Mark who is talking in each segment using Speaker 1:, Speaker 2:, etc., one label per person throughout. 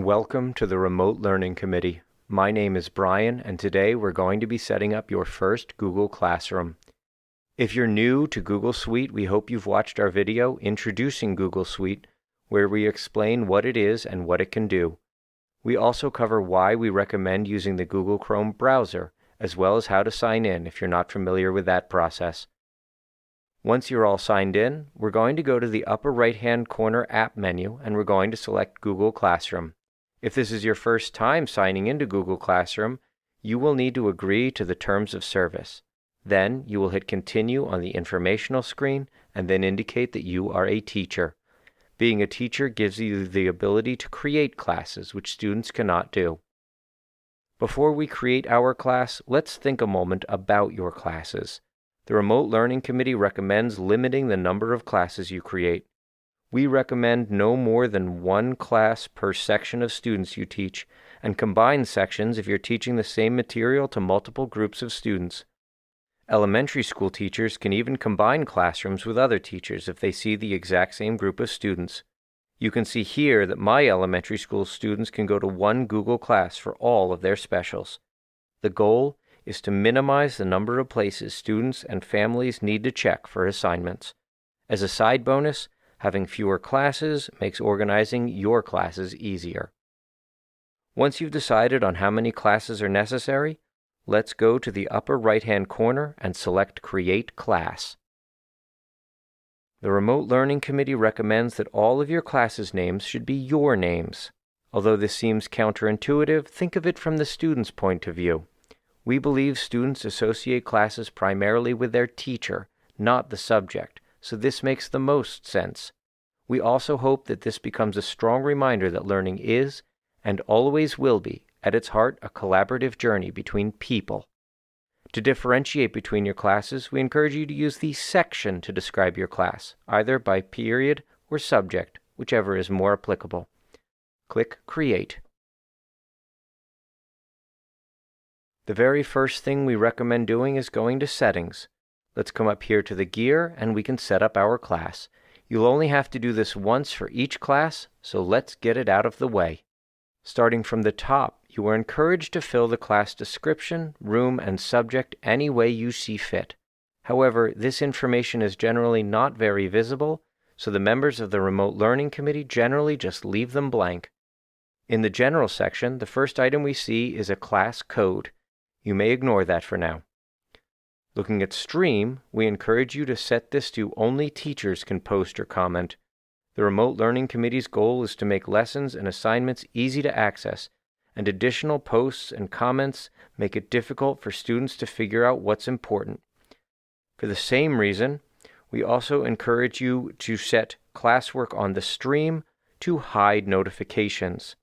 Speaker 1: Welcome to the Remote Learning Committee. My name is Brian, and today we're going to be setting up your first Google Classroom. If you're new to Google Suite, we hope you've watched our video introducing Google Suite, where we explain what it is and what it can do. We also cover why we recommend using the Google Chrome browser, as well as how to sign in if you're not familiar with that process. Once you're all signed in, we're going to go to the upper right-hand corner app menu and we're going to select Google Classroom. If this is your first time signing into Google Classroom, you will need to agree to the terms of service. Then you will hit Continue on the informational screen and then indicate that you are a teacher. Being a teacher gives you the ability to create classes, which students cannot do. Before we create our class, let's think a moment about your classes. The Remote Learning Committee recommends limiting the number of classes you create. We recommend no more than one class per section of students you teach, and combine sections if you're teaching the same material to multiple groups of students. Elementary school teachers can even combine classrooms with other teachers if they see the exact same group of students. You can see here that my elementary school students can go to one Google Class for all of their specials. The goal is to minimize the number of places students and families need to check for assignments. As a side bonus, having fewer classes makes organizing your classes easier. Once you've decided on how many classes are necessary, let's go to the upper right-hand corner and select Create Class. The Remote Learning Committee recommends that all of your classes' names should be your names. Although this seems counterintuitive, think of it from the student's point of view. We believe students associate classes primarily with their teacher, not the subject, so this makes the most sense. We also hope that this becomes a strong reminder that learning is, and always will be, at its heart, a collaborative journey between people. To differentiate between your classes, we encourage you to use the section to describe your class, either by period or subject, whichever is more applicable. Click Create. The very first thing we recommend doing is going to Settings. Let's come up here to the gear and we can set up our class. You'll only have to do this once for each class, so let's get it out of the way. Starting from the top, you are encouraged to fill the class description, room, and subject any way you see fit. However, this information is generally not very visible, so the members of the Remote Learning Committee generally just leave them blank. In the General section, the first item we see is a class code. You may ignore that for now. Looking at Stream, we encourage you to set this to only teachers can post or comment. The Remote Learning Committee's goal is to make lessons and assignments easy to access, and additional posts and comments make it difficult for students to figure out what's important. For the same reason, we also encourage you to set classwork on the stream to hide notifications.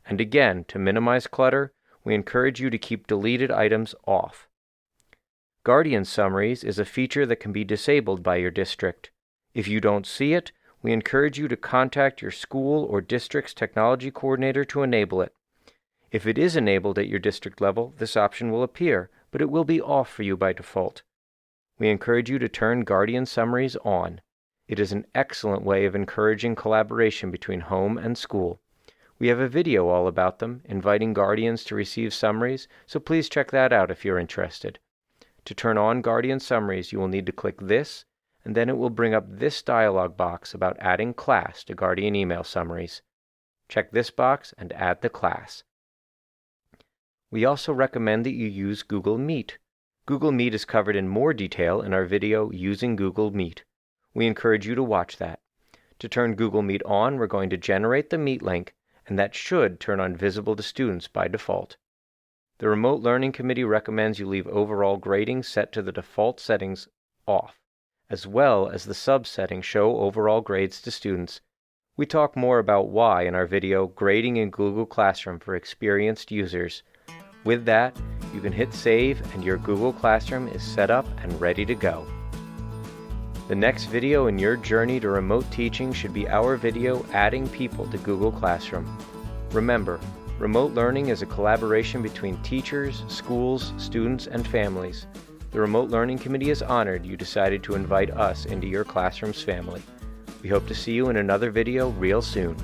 Speaker 1: And again, to minimize clutter, we encourage you to keep deleted items off. Guardian Summaries is a feature that can be disabled by your district. If you don't see it, we encourage you to contact your school or district's technology coordinator to enable it. If it is enabled at your district level, this option will appear, but it will be off for you by default. We encourage you to turn Guardian Summaries on. It is an excellent way of encouraging collaboration between home and school. We have a video all about them, inviting guardians to receive summaries, so please check that out if you're interested. To turn on Guardian Summaries, you will need to click this, and then it will bring up this dialog box about adding class to Guardian Email Summaries. Check this box and add the class. We also recommend that you use Google Meet. Google Meet is covered in more detail in our video Using Google Meet. We encourage you to watch that. To turn Google Meet on, we're going to generate the Meet link, and that should turn on Visible to Students by default. The Remote Learning Committee recommends you leave overall grading set to the default settings off, as well as the sub-setting Show Overall Grades to Students. We talk more about why in our video Grading in Google Classroom for Experienced Users. With that, you can hit Save and your Google Classroom is set up and ready to go. The next video in your journey to remote teaching should be our video Adding People to Google Classroom. Remember, remote learning is a collaboration between teachers, schools, students, and families. The Remote Learning Committee is honored you decided to invite us into your classroom's family. We hope to see you in another video real soon.